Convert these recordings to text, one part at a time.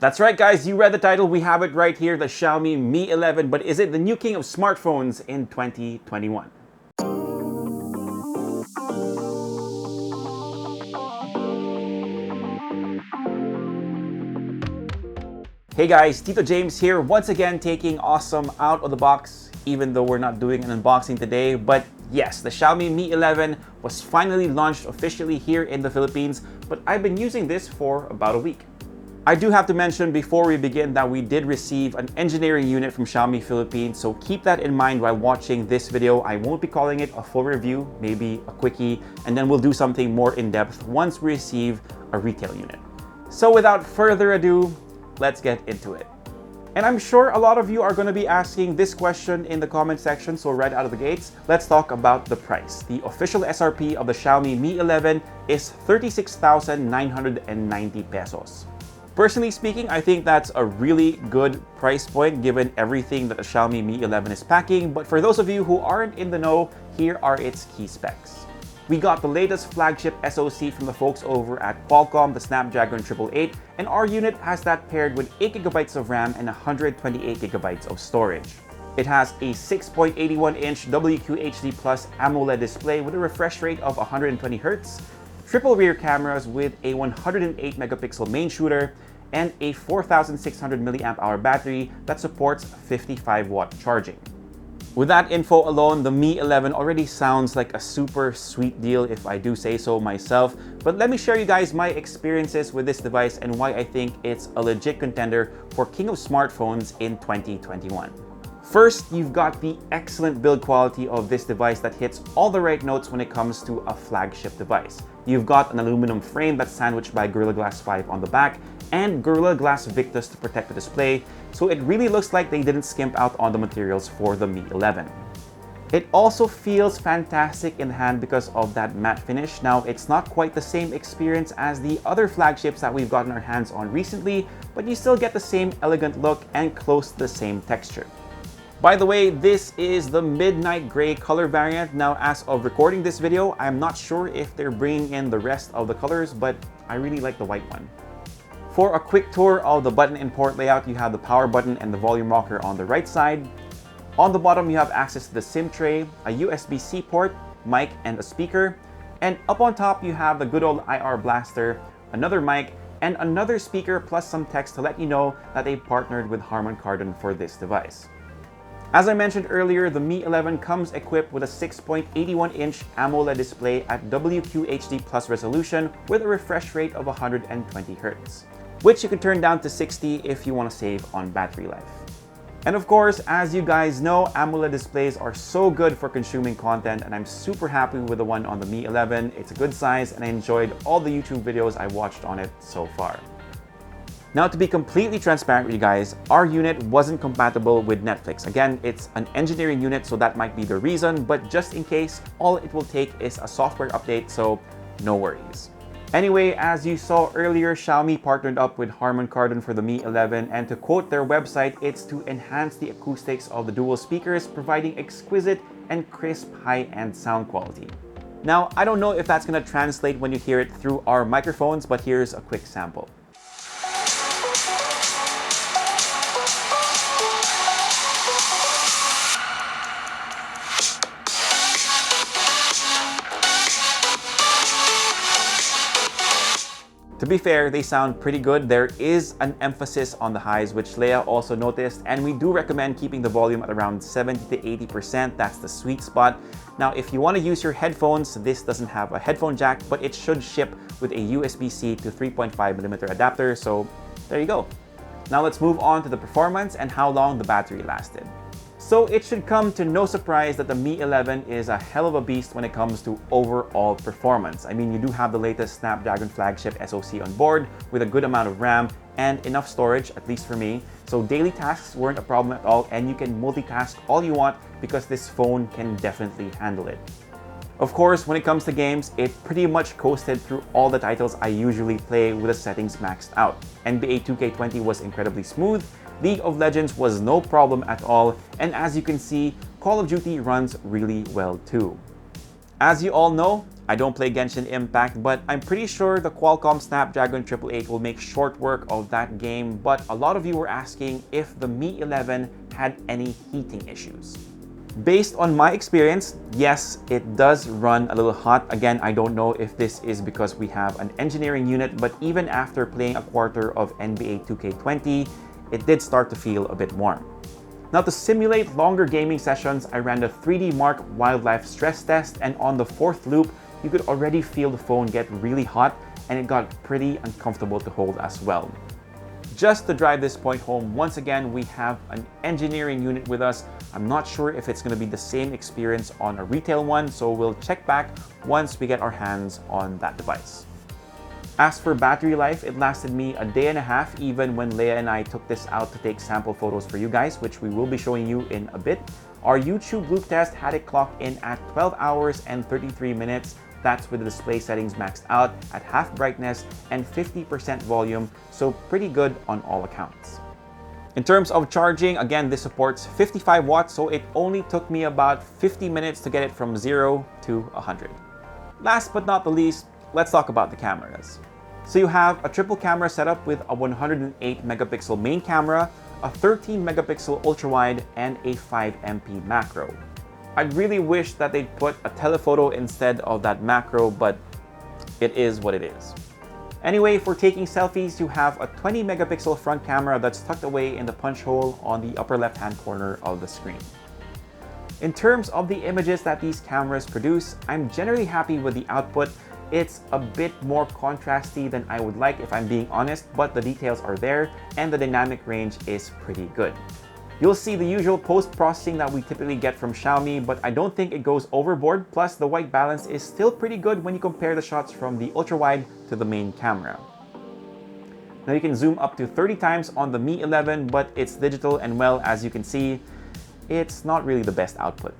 That's right, guys, you read the title. We have it right here, the Xiaomi Mi 11. But is it the new king of smartphones in 2021? Hey guys, Tito James here, once again taking awesome out of the box, even though we're not doing an unboxing today. But yes, the Xiaomi Mi 11 was finally launched officially here in the Philippines, but I've been using this for about a week. I do have to mention before we begin that we did receive an engineering unit from Xiaomi Philippines, so keep that in mind while watching this video. I won't be calling it a full review, maybe a quickie, and then we'll do something more in-depth once we receive a retail unit. So without further ado, let's get into it. And I'm sure a lot of you are going to be asking this question in the comment section, so right out of the gates, let's talk about the price. The official SRP of the Xiaomi Mi 11 is 36,990 pesos. Personally speaking, I think that's a really good price point given everything that the Xiaomi Mi 11 is packing. But for those of you who aren't in the know, here are its key specs. We got the latest flagship SoC from the folks over at Qualcomm, the Snapdragon 888, and our unit has that paired with 8GB of RAM and 128GB of storage. It has a 6.81-inch WQHD Plus AMOLED display with a refresh rate of 120Hz, triple rear cameras with a 108-megapixel main shooter, and a 4,600 mAh battery that supports 55-watt charging. With that info alone, the Mi 11 already sounds like a super sweet deal if I do say so myself. But let me share you guys my experiences with this device and why I think it's a legit contender for King of Smartphones in 2021. First, you've got the excellent build quality of this device that hits all the right notes when it comes to a flagship device. You've got an aluminum frame that's sandwiched by Gorilla Glass 5 on the back and Gorilla Glass Victus to protect the display, so it really looks like they didn't skimp out on the materials for the Mi 11. It also feels fantastic in the hand because of that matte finish. Now, it's not quite the same experience as the other flagships that we've gotten our hands on recently, but you still get the same elegant look and close to the same texture. By the way, this is the midnight gray color variant. Now, as of recording this video, I'm not sure if they're bringing in the rest of the colors, but I really like the white one. For a quick tour of the button and port layout, you have the power button and the volume rocker on the right side. On the bottom, you have access to the SIM tray, a USB-C port, mic, and a speaker. And up on top, you have the good old IR blaster, another mic, and another speaker, plus some text to let you know that they partnered with Harman Kardon for this device. As I mentioned earlier, the Mi 11 comes equipped with a 6.81-inch AMOLED display at WQHD Plus resolution with a refresh rate of 120Hz, which you can turn down to 60 if you want to save on battery life. And of course, as you guys know, AMOLED displays are so good for consuming content, and I'm super happy with the one on the Mi 11. It's a good size, and I enjoyed all the YouTube videos I watched on it so far. Now, to be completely transparent with you guys, our unit wasn't compatible with Netflix. Again, it's an engineering unit, so that might be the reason, but just in case, all it will take is a software update, so no worries. Anyway, as you saw earlier, Xiaomi partnered up with Harman Kardon for the Mi 11, and to quote their website, it's to enhance the acoustics of the dual speakers, providing exquisite and crisp high-end sound quality. Now, I don't know if that's going to translate when you hear it through our microphones, but here's a quick sample. To be fair, they sound pretty good. There is an emphasis on the highs, which Leia also noticed, and we do recommend keeping the volume at around 70 to 80%. That's the sweet spot. Now, if you want to use your headphones, this doesn't have a headphone jack, but it should ship with a USB-C to 3.5mm adapter, so there you go. Now let's move on to the performance and how long the battery lasted. So it should come to no surprise that the Mi 11 is a hell of a beast when it comes to overall performance. I mean, you do have the latest Snapdragon flagship SoC on board with a good amount of RAM and enough storage, at least for me. So daily tasks weren't a problem at all, and you can multitask all you want because this phone can definitely handle it. Of course, when it comes to games, it pretty much coasted through all the titles I usually play with the settings maxed out. NBA 2K20 was incredibly smooth, League of Legends was no problem at all, and as you can see, Call of Duty runs really well too. As you all know, I don't play Genshin Impact, but I'm pretty sure the Qualcomm Snapdragon 888 will make short work of that game, but a lot of you were asking if the Mi 11 had any heating issues. Based on my experience, yes, it does run a little hot. Again, I don't know if this is because we have an engineering unit, but even after playing a quarter of NBA 2K20, it did start to feel a bit warm. Now, to simulate longer gaming sessions, I ran the 3D Mark Wildlife stress test, and on the 4th loop, you could already feel the phone get really hot, and it got pretty uncomfortable to hold as well. Just to drive this point home, once again, we have an engineering unit with us. I'm not sure if it's going to be the same experience on a retail one, so we'll check back once we get our hands on that device. As for battery life, it lasted me a day and a half, even when Leia and I took this out to take sample photos for you guys, which we will be showing you in a bit. Our YouTube loop test had it clocked in at 12 hours and 33 minutes. That's with the display settings maxed out at half brightness and 50% volume, so pretty good on all accounts. In terms of charging, again, this supports 55 watts, so it only took me about 50 minutes to get it from 0 to 100. Last but not the least, let's talk about the cameras. So you have a triple camera setup with a 108 megapixel main camera, a 13 megapixel ultra-wide, and a 5MP macro. I really wish that they'd put a telephoto instead of that macro, but it is what it is. Anyway, for taking selfies, you have a 20 megapixel front camera that's tucked away in the punch hole on the upper left-hand corner of the screen. In terms of the images that these cameras produce, I'm generally happy with the output. It's a bit more contrasty than I would like if I'm being honest, but the details are there and the dynamic range is pretty good. You'll see the usual post-processing that we typically get from Xiaomi, but I don't think it goes overboard, plus the white balance is still pretty good when you compare the shots from the ultra-wide to the main camera. Now you can zoom up to 30 times on the Mi 11, but it's digital and, well, as you can see, it's not really the best output.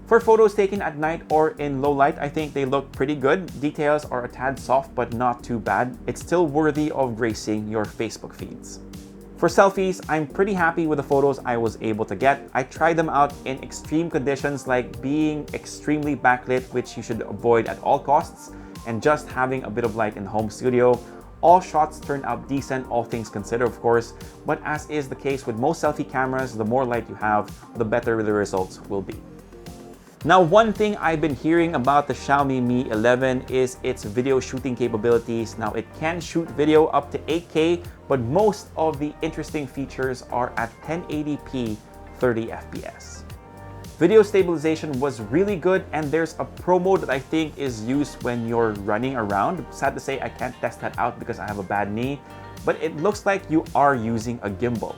For photos taken at night or in low light, I think they look pretty good. Details are a tad soft, but not too bad. It's still worthy of gracing your Facebook feeds. For selfies, I'm pretty happy with the photos I was able to get. I tried them out in extreme conditions like being extremely backlit, which you should avoid at all costs, and just having a bit of light in the home studio. All shots turned out decent, all things considered, of course, but as is the case with most selfie cameras, the more light you have, the better the results will be. Now, one thing I've been hearing about the Xiaomi Mi 11 is its video shooting capabilities. Now, it can shoot video up to 8K, but most of the interesting features are at 1080p 30 FPS. Video stabilization was really good, and there's a pro mode that I think is used when you're running around. Sad to say, I can't test that out because I have a bad knee, but it looks like you are using a gimbal.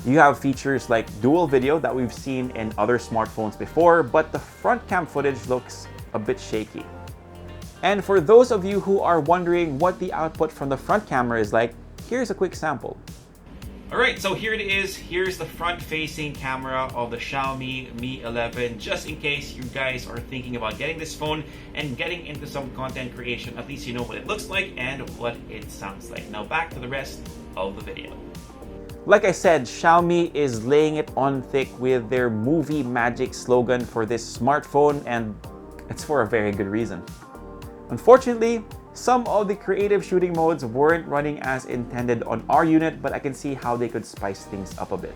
You have features like dual video that we've seen in other smartphones before, but the front cam footage looks a bit shaky. And for those of you who are wondering what the output from the front camera is like, here's a quick sample. Alright, so here it is. Here's the front-facing camera of the Xiaomi Mi 11, just in case you guys are thinking about getting this phone and getting into some content creation. At least you know what it looks like and what it sounds like. Now back to the rest of the video. Like I said, Xiaomi is laying it on thick with their movie magic slogan for this smartphone, and it's for a very good reason. Unfortunately, some of the creative shooting modes weren't running as intended on our unit, but I can see how they could spice things up a bit.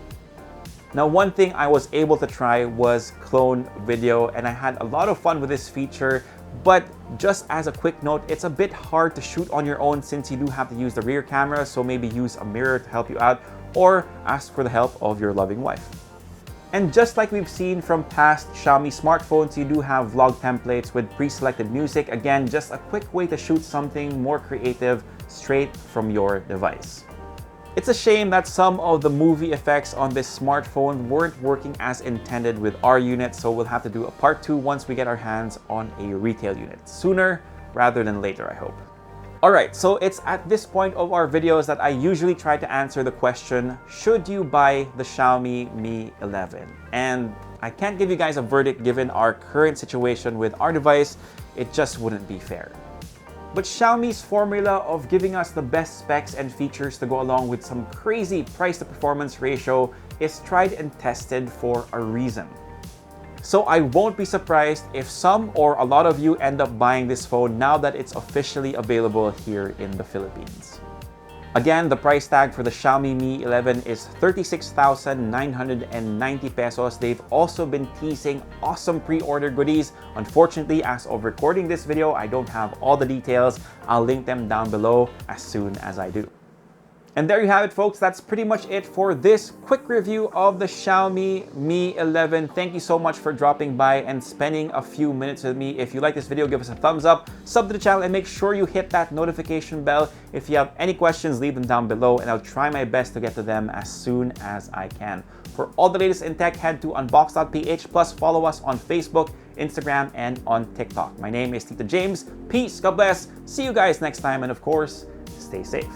Now, one thing I was able to try was clone video, and I had a lot of fun with this feature, but just as a quick note, it's a bit hard to shoot on your own since you do have to use the rear camera, so maybe use a mirror to help you out, or ask for the help of your loving wife. And just like we've seen from past Xiaomi smartphones, you do have vlog templates with pre-selected music. Again, just a quick way to shoot something more creative straight from your device. It's a shame that some of the movie effects on this smartphone weren't working as intended with our unit, so we'll have to do a part 2 once we get our hands on a retail unit. Sooner rather than later, I hope. Alright, so it's at this point of our videos that I usually try to answer the question, should you buy the Xiaomi Mi 11? And I can't give you guys a verdict given our current situation with our device. It just wouldn't be fair. But Xiaomi's formula of giving us the best specs and features to go along with some crazy price to performance ratio is tried and tested for a reason. So I won't be surprised if some or a lot of you end up buying this phone now that it's officially available here in the Philippines. Again, the price tag for the Xiaomi Mi 11 is 36,990 pesos. They've also been teasing awesome pre-order goodies. Unfortunately, as of recording this video, I don't have all the details. I'll link them down below as soon as I do. And there you have it, folks. That's pretty much it for this quick review of the Xiaomi Mi 11. Thank you so much for dropping by and spending a few minutes with me. If you like this video, give us a thumbs up, sub to the channel, and make sure you hit that notification bell. If you have any questions, leave them down below, and I'll try my best to get to them as soon as I can. For all the latest in tech, head to unbox.ph, plus follow us on Facebook, Instagram, and on TikTok. My name is Tito James. Peace, God bless. See you guys next time, and of course, stay safe.